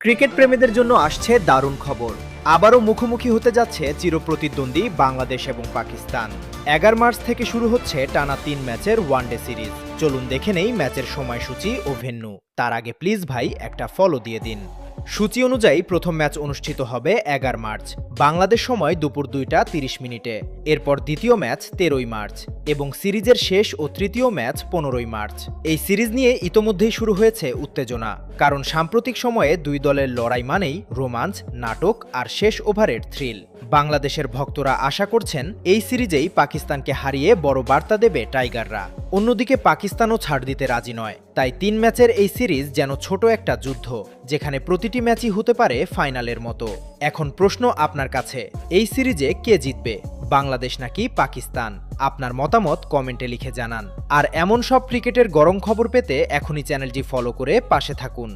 Cricket প্রেমীদের জন্য আসছে দারুণ খবর। আবারও মুখোমুখি হতে যাচ্ছে চিরপ্রতিদ্বন্দ্বী বাংলাদেশ এবং পাকিস্তান। 11 মার্চ থেকে শুরু হচ্ছে টানা 3 ম্যাচের ওয়ানডে সিরিজ। চলুন দেখে নেই ম্যাচের সময়সূচি ও ভেন্যু। তার আগে প্লিজ ভাই একটা ফলো দিয়ে দিন। সূচি অনুযায়ী প্রথম ম্যাচ অনুষ্ঠিত হবে 11 মার্চ বাংলাদেশ সময় দুপুর 2টা 30 মিনিটে। এরপর দ্বিতীয় ম্যাচ 13ই মার্চ এবং সিরিজের শেষ ও তৃতীয় ম্যাচ 15ই মার্চ। এই সিরিজ নিয়ে ইতোমধ্যেই শুরু হয়েছে উত্তেজনা, কারণ সাম্প্রতিক সময়ে দুই দলের লড়াই মানেই রোমাঞ্চ, নাটক আর শেষ ওভারের থ্রিল। বাংলাদেশের ভক্তরা আশা করছেন এই সিরিজেই পাকিস্তানকে হারিয়ে বড় বার্তা দেবে টাইগাররা। অন্যদিকে পাকিস্তানও ছাড় দিতে রাজি নয়, তাই 3 ম্যাচের এই সিরিজ যেন ছোট একটা যুদ্ধ, যেখানে প্রতিটি ম্যাচই হতে পারে ফাইনালের মতো। এখন প্রশ্ন আপনার কাছে, এই সিরিজে কে জিতবে, বাংলাদেশ নাকি পাকিস্তান? আপনার মতামত কমেন্টে লিখে জানান। আর এমন সব ক্রিকেটের গরম খবর পেতে এখনই চ্যানেলটি ফলো করে পাশে থাকুন।